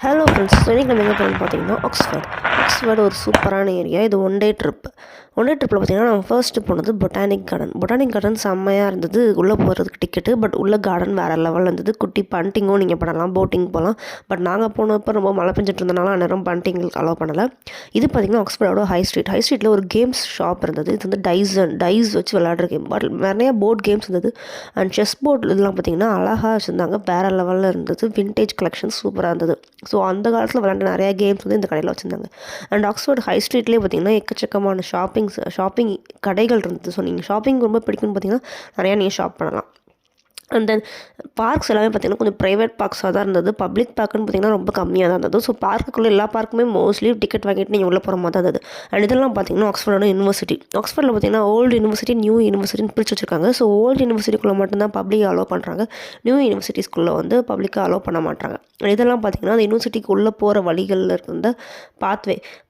Hello friends, இன்றைக்கி நம்ம எங்கே போகணும்னு பார்த்தீங்கன்னா ஆக்ஸ்ஃபோர்ட் ஒரு சூப்பரான ஏரியா. இது ஒன் டே ட்ரிப்பில் பார்த்தீங்கன்னா நம்ம ஃபர்ஸ்ட்டு போனது பொட்டானிக் கார்டன் செம்மையாக இருந்தது. உள்ளே போகிறதுக்கு டிக்கெட்டு, பட் உள்ள கார்டன் வேறு லெவலில் இருந்தது. குட்டி பண்டிங்கும் நீங்கள் பண்ணலாம், போட்டிங் போகலாம். பட் நாங்கள் போனப்போ ரொம்ப மழை பெஞ்சிட்டு இருந்தனால அந்நேரம் பண்டிங்களுக்கு அலோவ் பண்ணலை. இது பார்த்திங்கன்னா ஆக்ஸ்ஃபோர்டோட ஹை ஸ்ட்ரீட்டில் ஒரு கேம்ஸ் ஷாப் இருந்தது. இது வந்து டைஸ் வச்சு விளையாடுற கேம், பட் நிறையா போர்ட் கேம்ஸ் இருந்தது. அண்ட் செஸ் போர்ட் இதெல்லாம் பார்த்திங்கன்னா அழகாக வச்சுருந்தாங்க, வேறு லெவலில் இருந்தது. விண்டேஜ் கலெக்ஷன் சூப்பராக இருந்தது. ஸோ அந்த காலத்தில் விளையாண்ட நிறையா கேம்ஸ் வந்து இந்த கடையில் வச்சுருந்தாங்க. அண்ட் ஆக்ஸ்ஃபோர்ட் ஹை ஸ்ட்ரீட்லேயே பார்த்திங்கன்னா எக்கச்சக்கமான ஷாப்பிங் கடைகள் இருந்தது. ஸோ நீங்கள் ஷாப்பிங் ரொம்ப பிடிக்கும்னு பார்த்திங்கன்னா நிறையா நீங்கள் ஷாப் பண்ணலாம். அண்ட் தென் பார்க்ஸ் எல்லாமே பார்த்திங்கன்னா கொஞ்சம் ப்ரைவேட் பார்க்ஸாக தான் இருந்தது. பப்ளிக் பார்க்குன்னு பார்த்திங்கன்னா ரொம்ப கம்மியாக தான் இருந்தது. ஸோ பார்க்குள்ளே எல்லா பார்க்குமே மோஸ்ட்லி டிக்கெட் வாங்கிட்டு நீங்கள் உள்ளே போகிற மாதிரி தான் இருந்தது. அண்ட் இதெல்லாம் பார்த்திங்கன்னா ஆக்ஸ்ஃபோர்டோட யூனிவர்சிட்டி. ஆக்ஸ்ஃபோர்டில் பார்த்திங்கன்னா ஓல்டு யூனிவர்சிட்டி, நியூ யூனிவர்சிட்டின்னு பிரித்து வச்சுருக்காங்க. ஸோ ஓல்டு யூனிவர்சிட்டிக்குள்ளே மட்டும்தான் பப்ளிக் அலோவ் பண்ணுறாங்க. நியூ யூனிவர்சிட்டிஸ்குள்ளே வந்து பப்ளிக்காக அலோவ் பண்ண மாட்டாங்க. இதெல்லாம் பார்த்திங்கன்னா அந்த யூனிவர்சிட்டிக்கு உள்ளே போகிற வழிகளில் இருந்த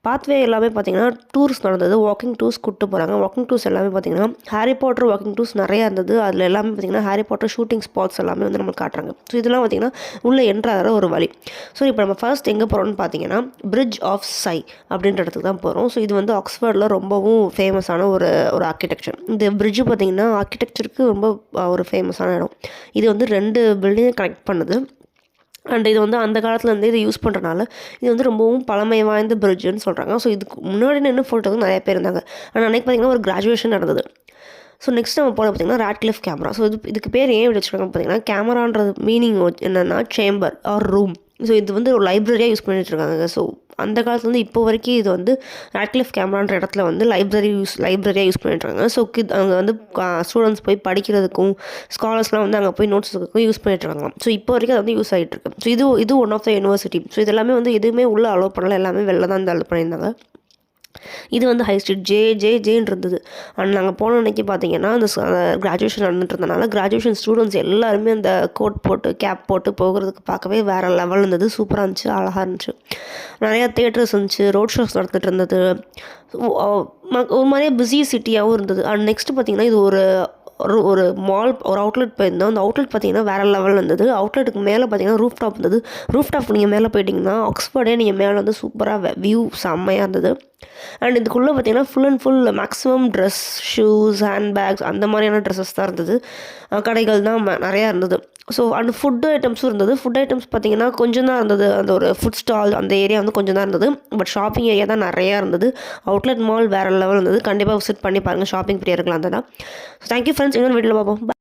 பாத்வே எல்லாமே பார்த்திங்கன்னா டூர்ஸ் நடந்தது. வாக்கிங் டூர்ஸ் கூப்பிட்டு போகிறாங்க. வாக்கிங் டூர்ஸ் எல்லாமே பார்த்திங்கன்னா ஹாரி பாட்டர் வாக்கிங் டூர்ஸ் நிறையா இருந்தது. அதில் எல்லாமே பார்த்திங்கன்னா ஹாரி பாட்டர் ஷூட்டிங் ஸ்பாட்ஸ் எல்லாமே வந்து நம்மளுக்கு காட்டுறாங்க. ஸோ இதெல்லாம் பார்த்திங்கன்னா உள்ளே என்ட்ராகிற ஒரு வழி. ஸோ இப்போ நம்ம ஃபர்ஸ்ட் எங்கே போகிறோம்னு பார்த்தீங்கன்னா பிரிட்ஜ் ஆஃப் சை அப்படின்ற இடத்துக்கு தான் போகிறோம். ஸோ இது வந்து ஆக்ஸ்ஃபோர்டில் ரொம்பவும் ஃபேமஸான ஒரு ஆர்கிடெக்சர். இந்த பிரிட்ஜு பார்த்திங்கன்னா ஆர்கிடெக்சருக்கு ரொம்ப ஒரு ஃபேமஸான இடம். இது வந்து 2 பில்டிங்கை கனெக்ட் பண்ணுது. அண்ட் இது வந்து அந்த காலத்துலேருந்து இதை யூஸ் பண்ணுறனால இது வந்து ரொம்பவும் பழமை வாய்ந்த பிரிட்ஜுன்னு சொல்கிறாங்க. ஸோ இதுக்கு முன்னாடி நின்று ஃபோட்டோக்கு நிறைய பேர் இருந்தாங்க. ஆனால் அன்றைக்கி பார்த்திங்கன்னா ஒரு கிராஜுவேஷன் நடந்தது. ஸோ நெக்ஸ்ட் நம்ம போகிறது பார்த்திங்கன்னா ராட்க்ளிஃப் கேமரா. ஸோ இதுக்கு பேர் ஏன் வச்சுருக்காங்கன்னு பார்த்திங்கன்னா கேமரான்றது மீனிங் என்னென்னா சேம்பர் ஆர் ரூம். ஸோ இது வந்து ஒரு லைப்ரரியாக யூஸ் பண்ணிட்டுருக்காங்க. ஸோ அந்த காலத்துலேருந்து இப்போ வரைக்கும் இது வந்து ராட்க்ளிஃப் கேமரான்ற இடத்துல வந்து லைப்ரரியாக யூஸ் பண்ணிட்டுருக்காங்க. ஸோ அங்கே வந்து ஸ்டூடெண்ட்ஸ் போய் படிக்கிறதுக்கும் ஸ்காலர்ஸ்லாம் வந்து அங்கே போய் நோட்ஸ் எடுக்கிறதுக்கும் யூஸ் பண்ணிட்டுருக்காங்க. ஸோ இப்போ வரைக்கும் அது வந்து யூஸ் ஆகிட்டு இருக்கு. ஸோ இது one of the university. So இது எல்லாமே வந்து எதுவுமே உள்ளே அலோவ் பண்ணல, எல்லாமே வெளில தான் அலோவ் பண்ணியிருந்தாங்க. இது வந்து ஹை ஸ்ட்ரீட் ஜேன்னு இருந்தது. அண்ட் நாங்கள் போன அன்றைக்கி பார்த்தீங்கன்னா அந்த கிராஜுவேஷன் நடந்துட்டு இருந்தனால கிராஜுவேஷன் ஸ்டூடெண்ட்ஸ் எல்லாருமே அந்த கோட் போட்டு கேப் போட்டு போகிறதுக்கு பார்க்கவே வேறு லெவல் இருந்தது. சூப்பராக இருந்துச்சு, அழகாக இருந்துச்சு. நிறையா தேட்டர்ஸ் இருந்துச்சு, ரோட் ஷோஸ் நடந்துகிட்டு இருந்தது. ஒரு மாதிரியே பிஸி சிட்டியாகவும் இருந்தது. அண்ட் நெக்ஸ்ட்டு பார்த்திங்கன்னா இது ஒரு மால், ஒரு அவுட்லெட் போயிருந்தோம். அந்த அவுட்லெட் பார்த்திங்கன்னா வேறு லெவலில் இருந்தது. அவுட்லெட்டுக்கு மேலே பார்த்திங்கன்னா ரூஃப் டாப் இருந்தது. ரூஃப் டாப் நீங்கள் மேலே போயிட்டிங்கன்னா ஆக்ஸ்ஃபோர்டே நீங்கள் மேலே வந்து சூப்பராக வியூ செம்மையாக இருந்தது. அண்ட் இதுக்குள்ளே பார்த்திங்கன்னா full maximum dress, shoes, hand bags அந்த மாதிரியான ட்ரெஸ்ஸஸ் தான் இருந்தது. கடைகள் தான் நிறையா இருந்தது. ஸோ அண்ட் ஃபுட்டு ஐட்டம்ஸும் இருந்தது. ஃபுட் ஐட்டம்ஸ் பார்த்திங்கன்னா கொஞ்சம் தான் இருந்தது. அந்த ஒரு ஃபுட் ஸ்டால் அந்த ஏரியா வந்து கொஞ்சம் தான் இருந்தது. பட் ஷாப்பிங் ஏரியா தான் நிறையா இருந்தது. அவுட்லெட் மால் வேறு லெவல் இருந்தது. கண்டிப்பாக விசிட் பண்ணி பாருங்கள், ஷாப்பிங் பிரியர்களாக இருந்ததா. ஸோ தேங்க்யூ ஃப்ரெண்ட்ஸ், இன்னொரு வீடியோவில் பார்ப்போம்.